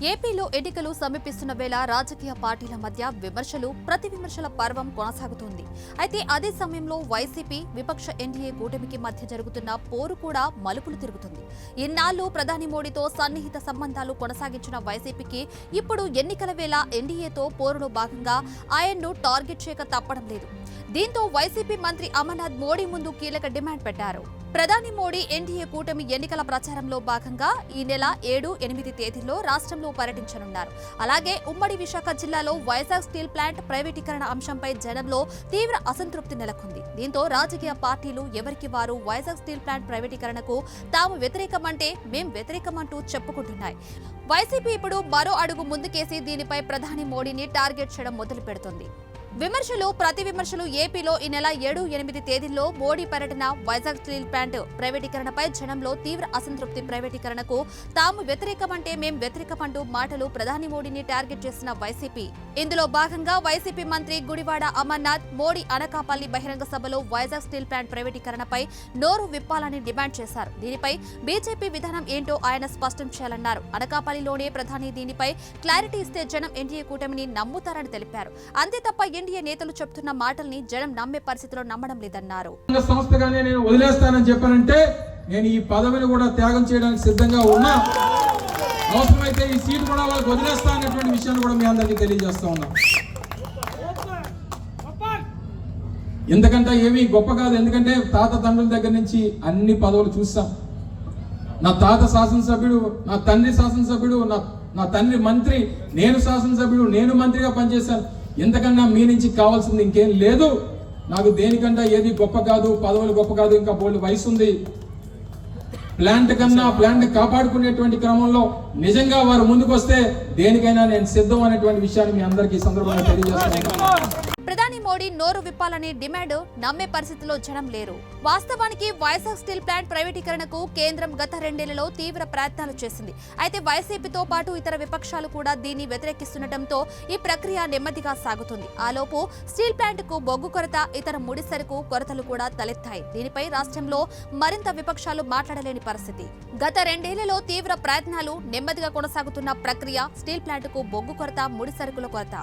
ఏపీలో ఎన్నికలు సమీపిస్తున్న వేళ రాజకీయ పార్టీల మధ్య విమర్శలు ప్రతి విమర్శల పర్వం కొనసాగుతోంది. అయితే అదే సమయంలో వైసీపీ విపక్ష ఎన్డీఏ కూటమికి మధ్య జరుగుతున్న పోరు కూడా మలుపులు తిరుగుతుంది. ఇన్నాళ్లు ప్రధాని మోడీతో సన్నిహిత సంబంధాలు కొనసాగించిన వైసీపీకి ఇప్పుడు ఎన్నికల వేళ ఎన్డీఏతో పోరులో భాగంగా ఆయన్ను టార్గెట్ చేయక తప్పడం లేదు. దీంతో వైసీపీ మంత్రి అమర్నాథ్ మోడీ ముందు కీలక డిమాండ్ పెట్టారు. ప్రధాని మోడీ ఎన్డీఏ కూటమి ఎన్నికల ప్రచారంలో భాగంగా ఈ నెల 7, 8 తేదీల్లో రాష్ట్రంలో పర్యటించనున్నారు. అలాగే ఉమ్మడి విశాఖ జిల్లాలో వైజాగ్ స్టీల్ ప్లాంట్ ప్రైవేటీకరణ అంశంపై జనంలో తీవ్ర అసంతృప్తి నెలకొంది. దీంతో రాజకీయ పార్టీలు ఎవరికి వారు వైజాగ్ స్టీల్ ప్లాంట్ ప్రైవేటీకరణకు తాము వ్యతిరేకమంటే మేం వ్యతిరేకమంటూ చెప్పుకుంటున్నాయి. వైసీపీ ఇప్పుడు మరో అడుగు ముందుకేసి దీనిపై ప్రధాని మోడీని టార్గెట్ చేయడం మొదలు పెడుతుంది. విమర్శలు ప్రతి విమర్శలు ఏపీలో ఈ నెల 7, 8 తేదీల్లో మోడీ పర్యటన వైజాగ్ స్టీల్ ప్లాంట్ ప్రైవేటీకరణపై జనంలో తీవ్ర అసంతృప్తి. ప్రైవేటీకరణకు తాము వ్యతిరేకమంటే మేం వ్యతిరేకమంటూ మాటలు ప్రధాని మోడీని టార్గెట్ చేసిన వైసీపీ. ఇందులో భాగంగా వైసీపీ మంత్రి గుడివాడ అమర్నాథ్ మోడీ అనకాపల్లి బహిరంగ సభలో వైజాగ్ స్టీల్ ప్లాంట్ ప్రైవేటీకరణపై నోరు విప్పాలని డిమాండ్ చేశారు. దీనిపై బీజేపీ విధానం ఏంటో ఆయన స్పష్టం చేయాలన్నారు. అనకాపల్లిలోనే ప్రధాని దీనిపై క్లారిటీ ఇస్తే జనం ఎన్డీఏ కూటమిని నమ్ముతారని తెలిపారు. అంతే తప్ప ఎన్డీఏ నేతలు చెప్తున్న మాటల్ని జనం నమ్మే పరిస్థితిలో నమ్మడం లేదన్నారు. సంస్థగానే నేను వదిలేస్తానని చెప్పానంటే నేను ఈ పదవిని కూడా త్యాగం చేయడానికి సిద్ధంగా ఉన్నా. అవసరమైతే ఈ సీటు కూడా వాళ్ళకి వదిలేస్తా అనేటువంటి విషయాన్ని కూడా మీ అందరికీ తెలియజేస్తా ఉన్నా. ఎందుకంటే ఏమీ గొప్ప కాదు. ఎందుకంటే తాత తండ్రుల దగ్గర నుంచి అన్ని పదవులు చూస్తాం. నా తాత శాసనసభ్యుడు, నా తండ్రి శాసనసభ్యుడు, నా తండ్రి మంత్రి, నేను శాసనసభ్యుడు, నేను మంత్రిగా పనిచేశాను. ఎంతకన్నా మీ నుంచి కావాల్సింది ఇంకేం లేదు. నాకు దేనికంటే ఏది గొప్ప కాదు, పదవులు గొప్ప కాదు. ఇంకా బోల్డ్ వయసు ఉంది. ప్లాంట్ కన్నా ప్లాంట్ కాపాడుకునేటువంటి క్రమంలో నిజంగా వారు ముందుకు వస్తే దేనికైనా నేను సిద్ధం అనేటువంటి విషయాన్ని మీ అందరికీ సందర్భంగా తెలియజేస్తున్నాను. ప్రధాని మోడీ నోరు విప్పాలనే డిమాండ్ నమ్మే పరిస్థితిలో జనం లేరు. వాస్తవానికి వైజాగ్ స్టీల్ ప్లాంట్ ప్రైవేటీకరణకు కేంద్రం గత 2 ఏళ్లలో తీవ్ర ప్రయత్నాలు చేసింది. అయితే వైసీపీతో పాటు ఇతర విపక్షాలు కూడా దీన్ని వ్యతిరేకిస్తుండటంతో ఈ ప్రక్రియ నెమ్మదిగా సాగుతుంది. ఆలోపు స్టీల్ ప్లాంట్ కు బొగ్గు కొరత, ఇతర ముడి సరుకు కొరతలు కూడా తలెత్తాయి. దీనిపై రాష్ట్రంలో మరింత విపక్షాలు మాట్లాడలేని పరిస్థితి. గత 2 ఏళ్లలో తీవ్ర ప్రయత్నాలు, నెమ్మదిగా కొనసాగుతున్న ప్రక్రియ, స్టీల్ ప్లాంట్ కు బొగ్గు కొరత, ముడి సరుకుల కొరత.